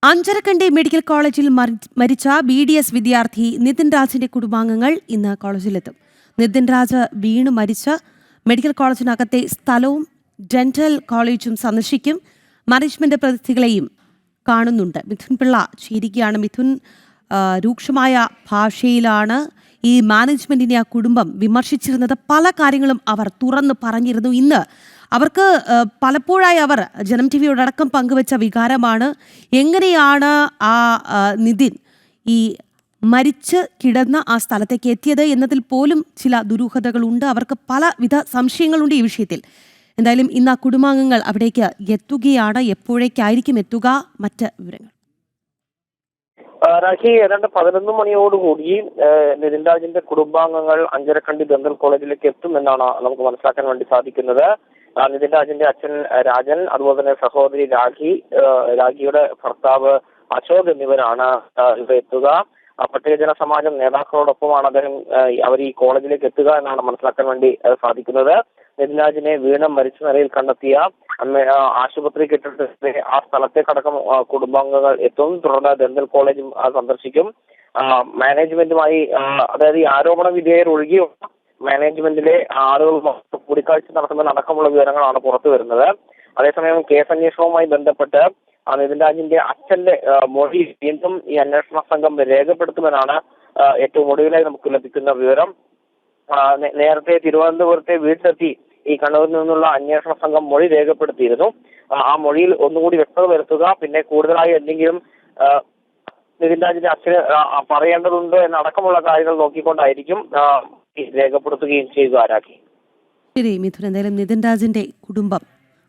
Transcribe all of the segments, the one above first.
Anjarakandy medical കോളേജിൽ മരിച്ച BDS വിദ്യാർത്ഥി നിതിൻ രാജിന്റെ കുടുംബാംഗങ്ങൾ ഇന്ന് കോളേജിലെത്തും. നിതിൻ രാജ് വീണു മരിച്ച മെഡിക്കൽ കോളേജിനകത്തെ സ്ഥലവും ഡെന്റൽ കോളേജും സന്ദർശിക്കും. മാനേജ്മെന്റ് പ്രതിനിധികളെയും കാണുന്നുണ്ട്. മിഥുൻ പിള്ള ചേരുകയാണ്. മിഥുൻ, രൂക്ഷമായ ഭാഷയിലാണ് ഈ മാനേജ്മെന്റിനെ ആ കുടുംബം വിമർശിച്ചിരുന്നത്. പല കാര്യങ്ങളും അവർ തുറന്നു പറഞ്ഞിരുന്നു. ഇന്ന് അവർക്ക് പലപ്പോഴായി അവർ ജനം TV-യോടക്കം പങ്കുവച്ച വികാരമാണ് എങ്ങനെയാണ് ആ നിതിൻ ഈ മരിച്ച് കിടന്ന ആ സ്ഥലത്തേക്ക് എത്തിയത് എന്നതിൽ പോലും ചില ദുരൂഹതകളുണ്ട്. അവർക്ക് പലവിധ സംശയങ്ങളുണ്ട് ഈ വിഷയത്തിൽ. എന്തായാലും ഇന്ന് ആ കുടുംബാംഗങ്ങൾ അവിടേക്ക് എത്തുകയാണ്. എപ്പോഴേക്കായിരിക്കും എത്തുക? മറ്റ് വിവരങ്ങൾ രാഖി, ഏതാണ്ട് 11 മണിയോടുകൂടി നിതിൻ രാജിന്റെ കുടുംബാംഗങ്ങൾ അഞ്ചരക്കണ്ടി ഡെന്റൽ കോളേജിലേക്ക് എത്തുമെന്നാണ് നമുക്ക് മനസ്സിലാക്കാൻ വേണ്ടി സാധിക്കുന്നത്. നിതിൻ രാജിന്റെ അച്ഛൻ രാജൻ, അതുപോലെ തന്നെ സഹോദരി രാഖിയുടെ ഭർത്താവ് അശോക് എന്നിവരാണ് ഇവിടെ എത്തുക. പട്ടികജന സമാജം നേതാക്കളോടൊപ്പമാണ് അവർ ഈ കോളേജിലേക്ക് എത്തുക എന്നാണ് മനസ്സിലാക്കാൻ വേണ്ടി സാധിക്കുന്നത്. നിതിൻ രാജിനെ വീണ്ടും മരിച്ച നിലയിൽ കണ്ടെത്തിയ ആശുപത്രി കെട്ടിടത്തിന്റെ ആ സ്ഥലത്തേക്കടക്കം കുടുംബാംഗങ്ങൾ എത്തും. തുടർന്ന് ഡെന്റൽ കോളേജും സന്ദർശിക്കും. മാനേജ്മെന്റുമായി, അതായത് ഈ ആരോപണ വിധേയർ ഒഴികെയുള്ള മാനേജ്മെന്റിലെ ആളുകളുമായി കൂടിക്കാഴ്ച നടത്തുന്നതിനടക്കമുള്ള വിവരങ്ങളാണ് പുറത്തു വരുന്നത്. അതേസമയം കേസ് അന്വേഷണവുമായി ബന്ധപ്പെട്ട് നിതിൻ രാജിന്റെ അച്ഛന്റെ മൊഴി വീണ്ടും ഈ അന്വേഷണ സംഘം രേഖപ്പെടുത്തുമെന്നാണ് ഏറ്റവും ഒടുവിലായി നമുക്ക് ലഭിക്കുന്ന വിവരം. നേരത്തെ തിരുവനന്തപുരത്തെ വീട്ടിലെത്തി ഈ കണ്ണൂരിൽ നിന്നുള്ള അന്വേഷണ സംഘം മൊഴി രേഖപ്പെടുത്തിയിരുന്നു. ആ മൊഴിയിൽ ഒന്നുകൂടി വ്യക്തത വരുത്തുക, പിന്നെ കൂടുതലായി എന്തെങ്കിലും നിതിൻ രാജിന്റെ അച്ഛന് പറയേണ്ടതുണ്ടോ എന്നടക്കമുള്ള കാര്യങ്ങൾ നോക്കിക്കൊണ്ടായിരിക്കും രേഖപ്പെടുത്തുകയും ചെയ്യുക. രാഖി, ശരി മിഥുൻ. എന്തായാലും നിതിൻ രാജിന്റെ കുടുംബം,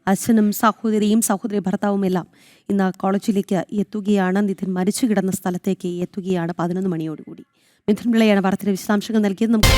അച്ഛനും സഹോദരിയും സഹോദരി ഭർത്താവും എല്ലാം ഇന്ന് കോളേജിലേക്ക് എത്തുകയാണ്. നിതിൻ മരിച്ചു കിടന്ന സ്ഥലത്തേക്ക് എത്തുകയാണ് 11 മണിയോടുകൂടി. മിഥുൻ പിള്ളയാണ് വാർത്തയുടെ വിശദാംശങ്ങൾ നൽകിയത്. നമുക്ക്